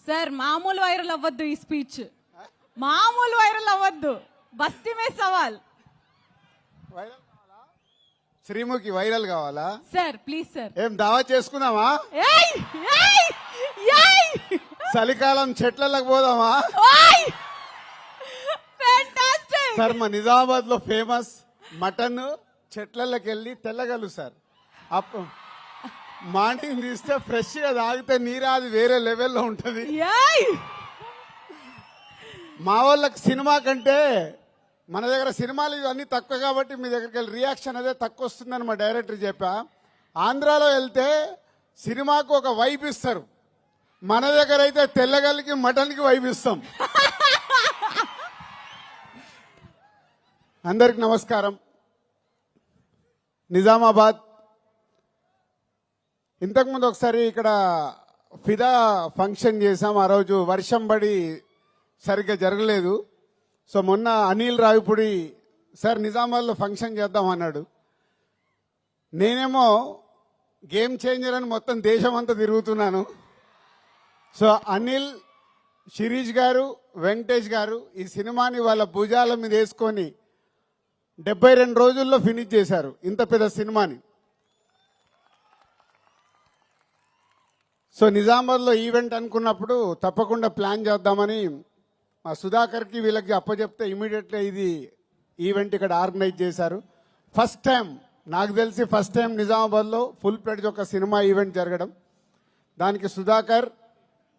Sir మామూలు viral అవ్వద్దు ఈ స్పీచ్, మామూలు వైరల్ అవ్వద్దు. బస్తీ మే సవాల్. శ్రీముఖి వైరల్ కావాలా సార్? Please sir. ఏం దావా చేసుకుందామా? ఏయ్ ఏయ్ ఏయ్ చలికాలం చెట్లకు పోదామా? ఓయ్ ఫ్యాంటాస్టిక్ సార్ మా నిజామాబాద్ లో ఫేమస్ మటన్ చెట్లకి వెళ్ళి తెల్లగలు సార్. అప్పుడు మార్నింగ్ తీస్తే ఫ్రెష్ గా తాగితే నీరా అది వేరే లెవెల్లో ఉంటది. ఏయ్ మా వాళ్ళకి సినిమా కంటే మన దగ్గర సినిమాలు ఇవన్నీ తక్కువ కాబట్టి మీ దగ్గరికి వెళ్ళి రియాక్షన్ అదే తక్కువ వస్తుందని మా డైరెక్టర్ చెప్పా. ఆంధ్రాలో వెళ్తే సినిమాకు ఒక వైబ్ ఇస్తారు, మన దగ్గర అయితే తెల్లగల్లికి మటన్కి వైబ్ ఇస్తాం. అందరికి నమస్కారం. నిజామాబాద్ ఇంతకుముందు ఒకసారి ఇక్కడ ఫిదా ఫంక్షన్ చేశాం. ఆ రోజు వర్షం పడి సరిగ్గా జరగలేదు. సో మొన్న అనిల్ రావిపూడి సార్ నిజామాబాద్లో ఫంక్షన్ చేద్దాం అన్నాడు. నేనేమో గేమ్ చేంజర్ అని మొత్తం దేశం అంతా తిరుగుతున్నాను. సో అనిల్, శిరీష్ గారు, వెంకటేష్ గారు ఈ సినిమాని వాళ్ళ భుజాల మీద వేసుకొని 72 రోజుల్లో ఫినిష్ చేశారు ఇంత పెద్ద సినిమాని. సో నిజామాబాద్లో ఈవెంట్ అనుకున్నప్పుడు తప్పకుండా ప్లాన్ చేద్దామని మా సుధాకర్కి వీళ్ళకి అప్పచెప్తే ఇమీడియట్లీ ఇది ఈవెంట్ ఇక్కడ ఆర్గనైజ్ చేశారు. ఫస్ట్ టైం నాకు తెలిసి నిజామాబాద్లో ఫుల్ ప్లెడ్జ్ ఒక సినిమా ఈవెంట్ జరగడం. దానికి Sudhakar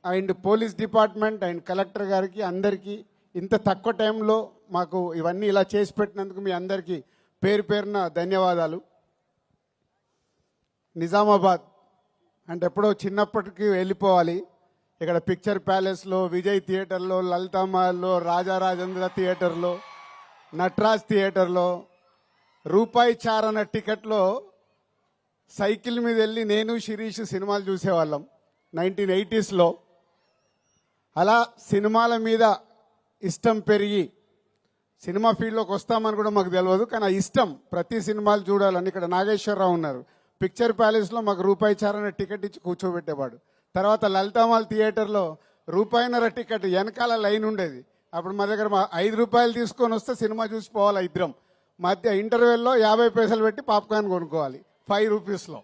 and police department and collector గారికి అందరికీ ఇంత తక్కువ టైంలో మాకు ఇవన్నీ ఇలా చేసి పెట్టినందుకు మీ అందరికీ పేరు పేరున ధన్యవాదాలు. నిజామాబాద్ అంటే ఎప్పుడో చిన్నప్పటికి వెళ్ళిపోవాలి. ఇక్కడ పిక్చర్ ప్యాలెస్లో, విజయ్ థియేటర్లో, లలితామహల్లో, రాజారాజేంద్ర థియేటర్లో, నటరాజ్ థియేటర్లో రూపాయి చారణ టికెట్లో సైకిల్ మీద వెళ్ళి నేను శిరీష్ సినిమాలు చూసేవాళ్ళం 1980s. అలా సినిమాల మీద ఇష్టం పెరిగి సినిమా ఫీల్డ్లోకి వస్తామని కూడా మాకు తెలియదు, కానీ ఆ ఇష్టం ప్రతి సినిమాలు చూడాలని. ఇక్కడ నాగేశ్వరరావు ఉన్నారు, పిక్చర్ ప్యాలెస్లో మాకు రూపాయి చారణ టికెట్ ఇచ్చి కూర్చోబెట్టేవాడు. తర్వాత లలితామాల్ థియేటర్లో రూపాయిన్నర టికెట్ వెనకాల లైన్ ఉండేది. అప్పుడు మా దగ్గర 5 రూపాయలు తీసుకొని వస్తే సినిమా చూసిపోవాలి ఇద్దరం. మధ్య ఇంటర్వెల్లో 50 పైసలు పెట్టి పాప్కార్న్ కొనుక్కోవాలి 5 రూపీస్లో.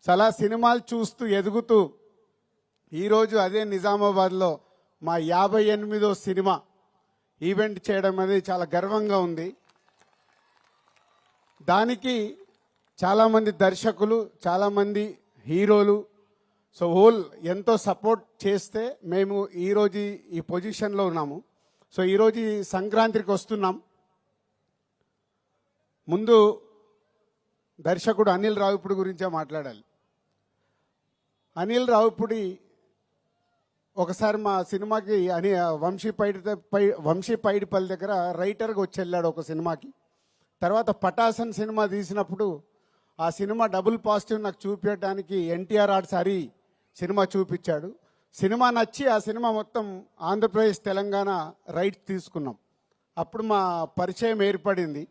చాలా సినిమాలు చూస్తూ ఎదుగుతూ ఈరోజు అదే నిజామాబాద్లో మా 58వ సినిమా ఈవెంట్ చేయడం అనేది చాలా గర్వంగా ఉంది. దానికి చాలామంది దర్శకులు, చాలామంది హీరోలు, సో హోల్ ఎంతో సపోర్ట్ చేస్తే మేము ఈరోజు ఈ పొజిషన్లో ఉన్నాము. సో ఈరోజు సంక్రాంతికి వస్తున్నాం. ముందు దర్శకుడు అనిల్ రావిపూడి గురించే మాట్లాడాలి. అనిల్ రావిపూడి ఒకసారి మా సినిమాకి వంశీ పైడిపల్లి దగ్గర రైటర్గా వచ్చి వెళ్ళాడు ఒక సినిమాకి. తర్వాత పటాసన్ సినిమా తీసినప్పుడు ఆ సినిమా డబుల్ పాజిటివ్ నాకు చూపించడానికి ఎన్టీఆర్ ఆర్ట్స్ హరి సినిమా చూపించాడు. సినిమా నచ్చి ఆ సినిమా మొత్తం ఆంధ్రప్రదేశ్, తెలంగాణ రైట్స్ తీసుకున్నాం. అప్పుడు మా పరిచయం ఏర్పడింది.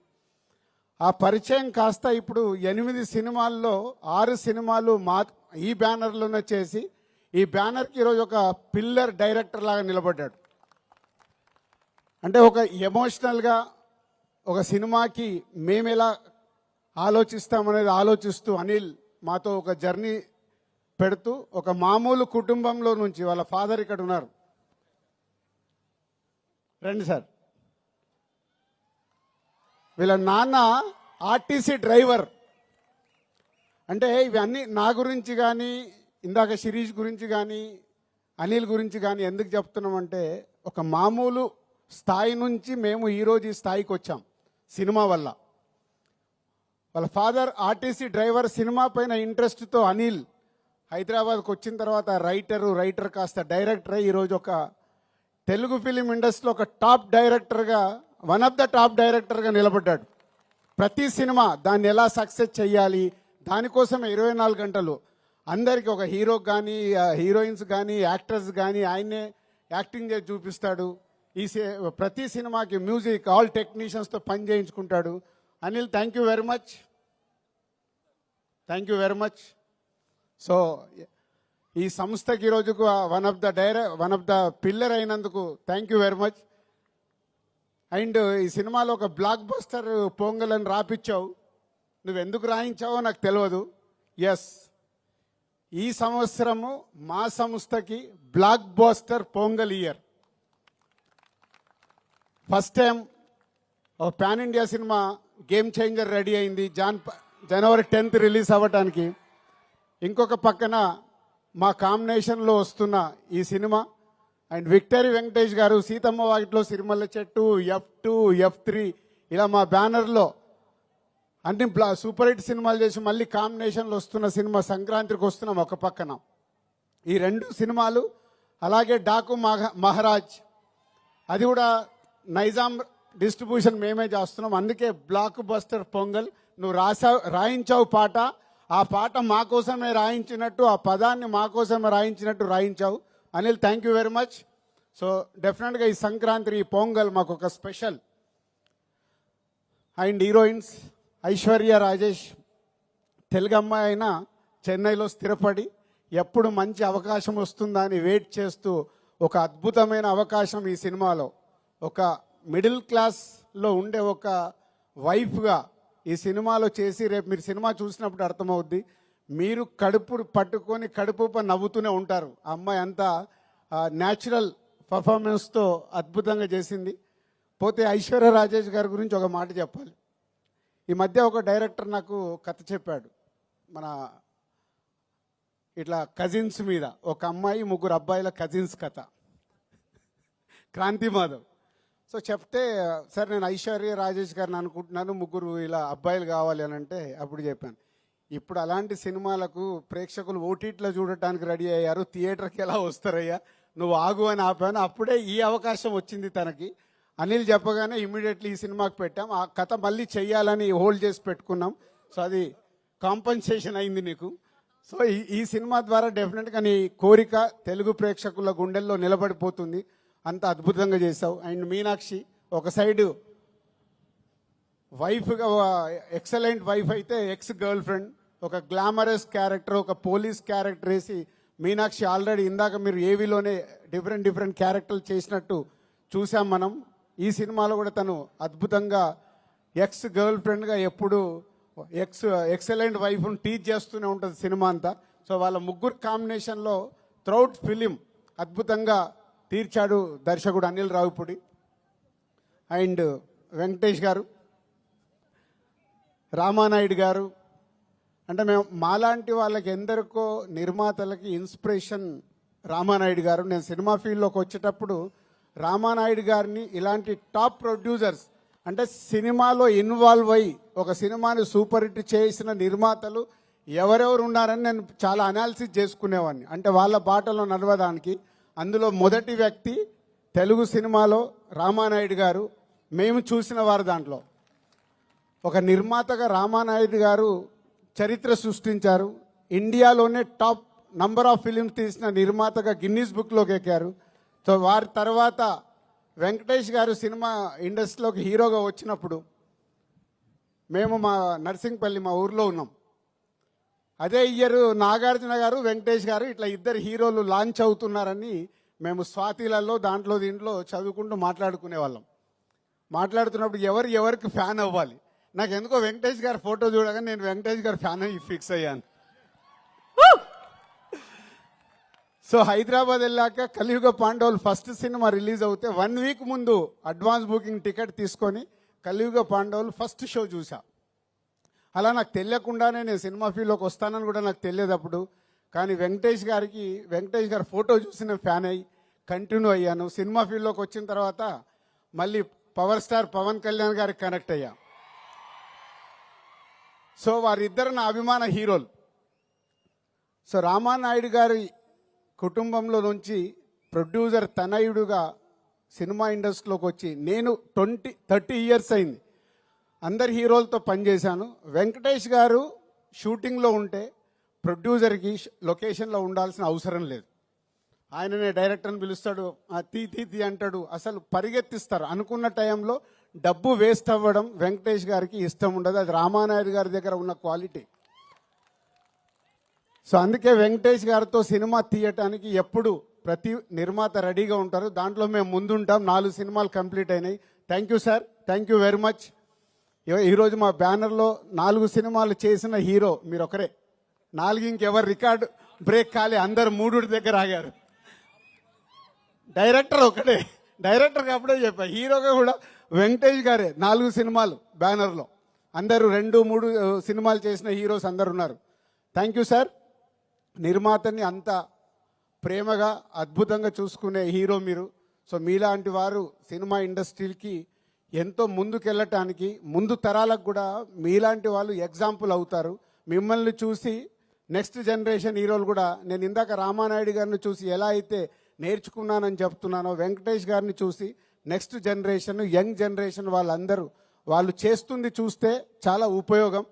ఆ పరిచయం కాస్త ఇప్పుడు 8 సినిమాల్లో 6 సినిమాలు ఈ బ్యానర్లోనే చేసి ఈ బ్యానర్కి ఈరోజు ఒక పిల్లర్ డైరెక్టర్ లాగా నిలబడ్డాడు. అంటే ఒక ఎమోషనల్గా ఒక సినిమాకి మేము ఎలా ఆలోచిస్తామనేది ఆలోచిస్తూ అనిల్ మాతో ఒక జర్నీ పెడుతూ ఒక మామూలు కుటుంబంలో నుంచి, వాళ్ళ ఫాదర్ ఇక్కడ ఉన్నారు, రండి సార్, వీళ్ళ నాన్న ఆర్టీసీ డ్రైవర్. అంటే ఇవన్నీ నా గురించి కానీ, ఇందాక శిరీష్ గురించి కానీ, అనిల్ గురించి కానీ ఎందుకు చెప్తున్నామంటే ఒక మామూలు స్థాయి నుంచి మేము ఈరోజు ఈ స్థాయికి వచ్చాం సినిమా వల్ల. వాళ్ళ ఫాదర్ ఆర్టీసీ డ్రైవర్. సినిమా పైన ఇంట్రెస్ట్తో అనిల్ హైదరాబాద్కి వచ్చిన తర్వాత రైటర్ కాస్త డైరెక్టర్ అయ్యి ఈరోజు ఒక తెలుగు ఫిలిం ఇండస్ట్రీలో ఒక టాప్ డైరెక్టర్గా, వన్ ఆఫ్ ద టాప్ డైరెక్టర్గా నిలబడ్డాడు. ప్రతి సినిమా దాన్ని ఎలా సక్సెస్ చేయాలి దానికోసమే 24 గంటలు అందరికీ, ఒక హీరోకి కానీ, హీరోయిన్స్ కానీ, యాక్టర్స్ కానీ ఆయన్నే యాక్టింగ్ చేసి చూపిస్తాడు. ప్రతి సినిమాకి మ్యూజిక్, ఆల్ టెక్నీషియన్స్తో పని చేయించుకుంటాడు. Anil, thank you very much. So ఈ సంస్థకి ఈరోజుకు వన్ ఆఫ్ ద పిల్లర్ అయినందుకు thank you very much. And ఈ సినిమాలో ఒక బ్లాక్ బస్టర్ పొంగల్ అని రాపిచ్చావు. నువ్వు ఎందుకు రాయించావో నాకు తెలియదు. ఎస్, ఈ సంవత్సరము మా సంస్థకి blockbuster Pongal year. First time ఒక pan India cinema game changer ready అయింది. జనవరి 10th రిలీజ్ అవ్వటానికి. ఇంకొక పక్కన మా కాంబినేషన్లో వస్తున్న ఈ సినిమా అండ్ విక్టరీ వెంకటేష్ గారు సీతమ్మ వాకిట్లో సిరిమల్ల చెట్టు, F2, F3 ఇలా మా బ్యానర్లో అన్ని సూపర్ హిట్ సినిమాలు చేసి మళ్ళీ కాంబినేషన్లో వస్తున్న సినిమా సంక్రాంతికి వస్తున్నాం ఒక పక్కన. ఈ 2 సినిమాలు అలాగే డాకు మహారాజ్, అది కూడా నైజాం డిస్ట్రిబ్యూషన్ మేమే చేస్తున్నాం. అందుకే బ్లాక్ బస్టర్ పొంగల్. నువ్వు రాయించావు పాట, ఆ పాట మా కోసమే రాయించినట్టు, ఆ పదాన్ని మా కోసమే రాయించినట్టు రాయించావు. Anil, thank you very much. So డెఫినెట్గా ఈ సంక్రాంతి, ఈ పొంగల్ మాకు ఒక special. And heroines Aishwarya Rajesh, Telugu అమ్మాయి అయినా చెన్నైలో స్థిరపడి ఎప్పుడు మంచి అవకాశం వస్తుందా అని వెయిట్ చేస్తూ ఒక అద్భుతమైన అవకాశం ఈ సినిమాలో ఒక మిడిల్ క్లాస్లో ఉండే ఒక వైఫ్గా ఈ సినిమాలో చేసి, రేపు మీరు సినిమా చూసినప్పుడు అర్థమవుద్ది. మీరు కడుపు పట్టుకొని కడుపు నవ్వుతూనే ఉంటారు. ఆ అమ్మాయి అంతా న్యాచురల్ పర్ఫార్మెన్స్తో అద్భుతంగా చేసింది. పోతే ఐశ్వర్య రాజేష్ గారి గురించి ఒక మాట చెప్పాలి. ఈ మధ్య ఒక డైరెక్టర్ నాకు కథ చెప్పాడు. మన ఇట్లా కజిన్స్ మీద, ఒక అమ్మాయి 3 అబ్బాయిల కజిన్స్ కథ, క్రాంతి మాధవ్. సో చెప్తే, సార్ నేను ఐశ్వర్య రాజేష్ గారిని అనుకుంటున్నాను, 3 ఇలా అబ్బాయిలు కావాలి అని అంటే అప్పుడు చెప్పాను, ఇప్పుడు అలాంటి సినిమాలకు ప్రేక్షకులు ఓటీటీలో చూడటానికి రెడీ అయ్యారు, థియేటర్కి ఎలా వస్తారయ్యా, నువ్వు ఆగు అని ఆపాను. అప్పుడే ఈ అవకాశం వచ్చింది తనకి. అనిల్ చెప్పగానే ఇమ్మీడియట్లీ ఈ సినిమాకి పెట్టాం. ఆ కథ మళ్ళీ చెయ్యాలని హోల్డ్ చేసి పెట్టుకున్నాం. సో అది కాంపన్సేషన్ అయింది నీకు. సో ఈ సినిమా ద్వారా డెఫినెట్గా నీ కోరిక తెలుగు ప్రేక్షకుల గుండెల్లో నిలబడిపోతుంది. అంత అద్భుతంగా చేసావు. అండ్ మీనాక్షి ఒక సైడు వైఫ్గా, ఎక్సలెంట్ వైఫ్ అయితే ఎక్స్ గర్ల్ ఫ్రెండ్, ఒక గ్లామరస్ క్యారెక్టర్, ఒక పోలీస్ క్యారెక్టర్ వేసి మీనాక్షి ఆల్రెడీ ఇందాక మీరు ఏవీలోనే డిఫరెంట్ క్యారెక్టర్లు చేసినట్టు చూసాం మనం. ఈ సినిమాలో కూడా తను అద్భుతంగా ఎక్స్ గర్ల్ ఫ్రెండ్గా ఎప్పుడు ఎక్సలెంట్ వైఫ్ను టీచ్ చేస్తూనే ఉంటుంది సినిమా అంతా. సో వాళ్ళ 3 కాంబినేషన్లో త్రౌట్ ఫిలిం అద్భుతంగా తీర్చాడు దర్శకుడు అనిల్ రావిపూడి. అండ్ వెంకటేష్ గారు, రామానాయుడు గారు, అంటే మేము మాలాంటి వాళ్ళకి ఎందరికో నిర్మాతలకి ఇన్స్పిరేషన్ రామానాయుడు గారు. నేను సినిమా ఫీల్డ్లోకి వచ్చేటప్పుడు రామానాయుడు గారిని, ఇలాంటి టాప్ ప్రొడ్యూసర్స్, అంటే సినిమాలో ఇన్వాల్వ్ అయ్యి ఒక సినిమాని సూపర్ హిట్ చేసిన నిర్మాతలు ఎవరెవరు ఉన్నారని నేను చాలా అనాలిసిస్ చేసుకునేవాడిని, అంటే వాళ్ళ బాటలో నడవడానికి. అందులో మొదటి వ్యక్తి తెలుగు సినిమాలో రామానాయుడు గారు. మేము చూసిన వారు దాంట్లో ఒక నిర్మాతగా రామానాయుడు గారు చరిత్ర సృష్టించారు. ఇండియాలోనే టాప్ నంబర్ ఆఫ్ ఫిలిమ్స్ తీసిన నిర్మాతగా గిన్నీస్ బుక్లోకి ఎక్కారు. సో వారి తర్వాత వెంకటేష్ గారు సినిమా ఇండస్ట్రీలోకి హీరోగా వచ్చినప్పుడు మేము మా నర్సింగ్పల్లి, మా ఊర్లో ఉన్నాం. అదే ఇయర్ నాగార్జున గారు, వెంకటేష్ గారు ఇట్లా 2 హీరోలు లాంచ్ అవుతున్నారని మేము స్వాతిలలో దీంట్లో చదువుకుంటూ మాట్లాడుకునే వాళ్ళం. మాట్లాడుతున్నప్పుడు ఎవరికి ఫ్యాన్ అవ్వాలి, నాకు ఎందుకో వెంకటేష్ గారి ఫోటో చూడగానే నేను వెంకటేష్ గారి ఫ్యాన్ అయ్యి ఫిక్స్ అయ్యాను. సో హైదరాబాద్ వెళ్ళాక కలియుగ పాండవులు ఫస్ట్ సినిమా రిలీజ్ అవుతే 1 వీక్ ముందు అడ్వాన్స్ బుకింగ్ టికెట్ తీసుకొని కలియుగ పాండవులు ఫస్ట్ షో చూసా. అలా నాకు తెలియకుండానే నేను సినిమా ఫీల్డ్లోకి వస్తానని కూడా నాకు తెలియదు అప్పుడు. కానీ వెంకటేష్ గారి ఫోటో చూసి నేను ఫ్యాన్ అయ్యి కంటిన్యూ అయ్యాను. సినిమా ఫీల్డ్లోకి వచ్చిన తర్వాత మళ్ళీ పవర్ స్టార్ పవన్ కళ్యాణ్ గారికి కనెక్ట్ అయ్యా. సో వారిద్దరు నా అభిమాన హీరోలు. సో రామానాయుడు గారి కుటుంబంలో నుంచి ప్రొడ్యూసర్ తనయుడుగా సినిమా ఇండస్ట్రీలోకి వచ్చి నేను 30 ఇయర్స్ అయింది. అందరి హీరోలతో పనిచేశాను. వెంకటేష్ గారు షూటింగ్లో ఉంటే ప్రొడ్యూసర్కి లొకేషన్లో ఉండాల్సిన అవసరం లేదు. ఆయననే డైరెక్టర్ని పిలుస్తాడు, తీ అంటాడు, అసలు పరిగెత్తిస్తారు. అనుకున్న టైంలో డబ్బు వేస్ట్ అవ్వడం వెంకటేష్ గారికి ఇష్టం ఉండదు. అది రామానాయుడు గారి దగ్గర ఉన్న క్వాలిటీ. సో అందుకే వెంకటేష్ గారితో సినిమా తీయటానికి ఎప్పుడు ప్రతి నిర్మాత రెడీగా ఉంటారు. దాంట్లో మేము ముందుంటాం. 4 సినిమాలు కంప్లీట్ అయినాయి. Thank you sir, thank you very much. ఈరోజు మా బ్యానర్లో 4 సినిమాలు చేసిన హీరో మీరు ఒకరే. 4 ఇంకెవరు రికార్డు బ్రేక్ కాలే, అందరు 3 దగ్గర ఆగారు. డైరెక్టర్ ఒకటే, డైరెక్టర్ అప్పుడే చెప్పా, హీరోగా కూడా వెంకటేష్ గారే. 4 సినిమాలు బ్యానర్లో, అందరూ 2-3 సినిమాలు చేసిన హీరోస్ అందరు ఉన్నారు. Thank you sir. నిర్మాతని అంత ప్రేమగా అద్భుతంగా చూసుకునే హీరో మీరు. సో మీలాంటి వారు సినిమా ఇండస్ట్రీకి ఎంతో ముందుకెళ్ళటానికి, ముందు తరాలకు కూడా మీలాంటి వాళ్ళు ఎగ్జాంపుల్ అవుతారు. మిమ్మల్ని చూసి నెక్స్ట్ జనరేషన్ హీరోలు కూడా, నేను ఇందాక రామానాయుడు గారిని చూసి ఎలా అయితే నేర్చుకున్నానని చెప్తున్నానో, వెంకటేష్ గారిని చూసి నెక్స్ట్ జనరేషన్, యంగ్ జనరేషన్ వాళ్ళందరూ వాళ్ళు చేస్తుంది చూస్తే చాలా ఉపయోగం.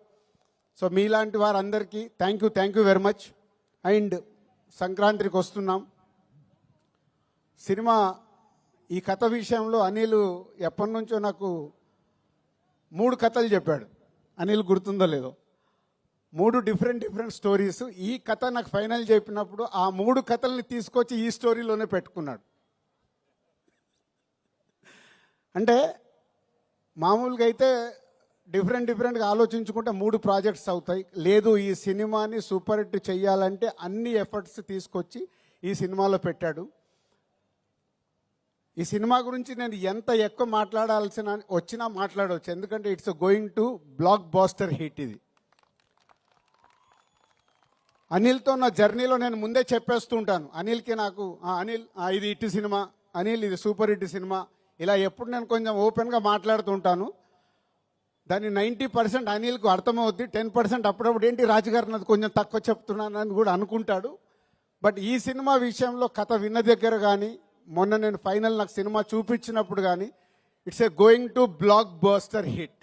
సో మీలాంటి వారందరికీ thank you very much. And సంక్రాంతికి వస్తున్నాం. సినిమా ఈ కథ విషయంలో అనిల్ ఎప్పటి నుంచో నాకు 3 కథలు చెప్పాడు. అనిల్ గుర్తుందో లేదో, 3 డిఫరెంట్ స్టోరీస్. ఈ కథ నాకు ఫైనల్ చెప్పినప్పుడు ఆ 3 కథల్ని తీసుకొచ్చి ఈ స్టోరీలోనే పెట్టుకున్నాడు. అంటే మామూలుగా అయితే డిఫరెంట్గా ఆలోచించుకుంటే 3 ప్రాజెక్ట్స్ అవుతాయి. లేదు, ఈ సినిమాని సూపర్ హిట్ చెయ్యాలంటే అన్ని ఎఫర్ట్స్ తీసుకొచ్చి ఈ సినిమాలో పెట్టాడు. ఈ సినిమా గురించి నేను ఎంత ఎక్కువ మాట్లాడాల్సిన వచ్చినా మాట్లాడవచ్చు, ఎందుకంటే it's going to blockbuster hit. ఇది అనిల్తో నా జర్నీలో నేను ముందే చెప్పేస్తూ ఉంటాను. అనిల్కి నాకు అనిల్ ఇది హిట్ సినిమా, అనిల్ ఇది సూపర్ హిట్ సినిమా, ఇలా ఎప్పుడు నేను కొంచెం ఓపెన్గా మాట్లాడుతుంటాను. దాన్ని 90% అనిల్కు అర్థమవుద్ది, 10% అప్పుడప్పుడు ఏంటి రాజుగారు నాది కొంచెం తక్కువ చెప్తున్నానని కూడా అనుకుంటాడు. బట్ ఈ సినిమా విషయంలో కథ విన్న దగ్గర కానీ, మొన్న నేను ఫైనల్ నాకు సినిమా చూపించినప్పుడు కానీ, it's a going to block buster hit.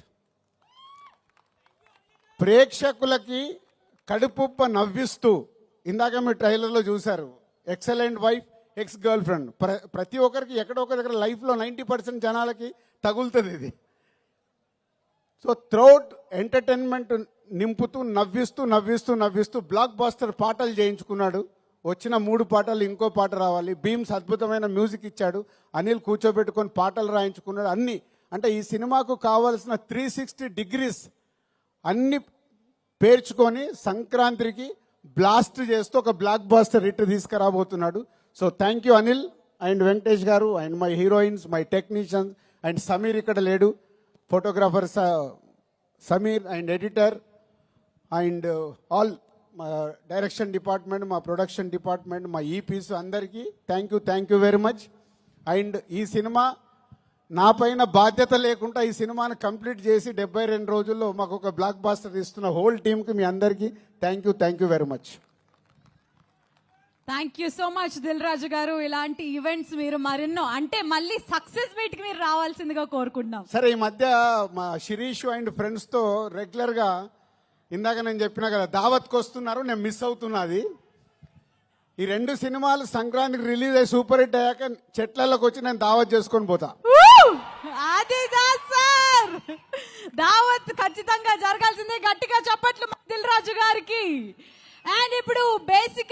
ప్రేక్షకులకి కడుపుప్ప నవ్విస్తూ, ఇందాక మీరు ట్రైలర్లో చూశారు, excellent wife, ex girl friend, ప్రతి ఒక్కరికి ఎక్కడో ఒక దగ్గర లైఫ్లో 90% జనాలకి తగులుతుంది ఇది. సో త్రౌట్ ఎంటర్టైన్మెంట్ నింపుతూ నవ్విస్తూ బ్లాక్ బాస్టర్ పాటలు చేయించుకున్నాడు. వచ్చిన 3 పాటలు ఇంకో పాట రావాలి. బీమ్స్ అద్భుతమైన మ్యూజిక్ ఇచ్చాడు. అనిల్ కూర్చోబెట్టుకొని పాటలు రాయించుకున్నాడు. అన్ని అంటే ఈ సినిమాకు కావాల్సిన 360 డిగ్రీస్ అన్ని పేర్చుకొని సంక్రాంతికి బ్లాస్ట్ చేస్తూ ఒక బ్లాక్ బాస్టర్ హిట్ తీసుకురాబోతున్నాడు. So thank you Anil and Venkatesh garu and my heroines, my technicians and Sameer ఇక్కడ లేడు, photographer Sameer and editor and all మా డైరెక్షన్ డిపార్ట్మెంట్, మా ప్రొడక్షన్ డిపార్ట్మెంట్, మా ఈపీస్ అందరికీ thank you very much. And ఈ సినిమా నా పైన బాధ్యత లేకుండా ఈ సినిమాని కంప్లీట్ చేసి 72 రోజుల్లో మాకు ఒక బ్లాక్ బాస్టర్ ఇస్తున్న హోల్ టీమ్కి మీ అందరికీ thank you very much. Thank you so much Dil Raju garu. ఇలాంటి ఈవెంట్స్ మీరు మరెన్నో, అంటే మళ్ళీ సక్సెస్ మీట్ కి మీరు రావాల్సిందిగా కోరుకుంటున్నాం. సరే, ఈ మధ్య మా శిరీష్ అండ్ ఫ్రెండ్స్తో రెగ్యులర్గా, ఇందాక నేను చెప్పినా కదా, దావత్కి వస్తున్నారు, నేను మిస్ అవుతున్నది. ఈ 2 సినిమాలు సంక్రాంతికి రిలీజ్ అయ్యి సూపర్ హిట్ అయ్యాక చెట్లలోకి వచ్చి నేను దావత్ చేసుకొని పోతా. అది సార్, దావత్ ఖచ్చితంగా జరగాల్సిందే. గట్టిగా చప్పట్లు దిల్ రాజు గారికి. అండ్ ఇప్పుడు బేసిక్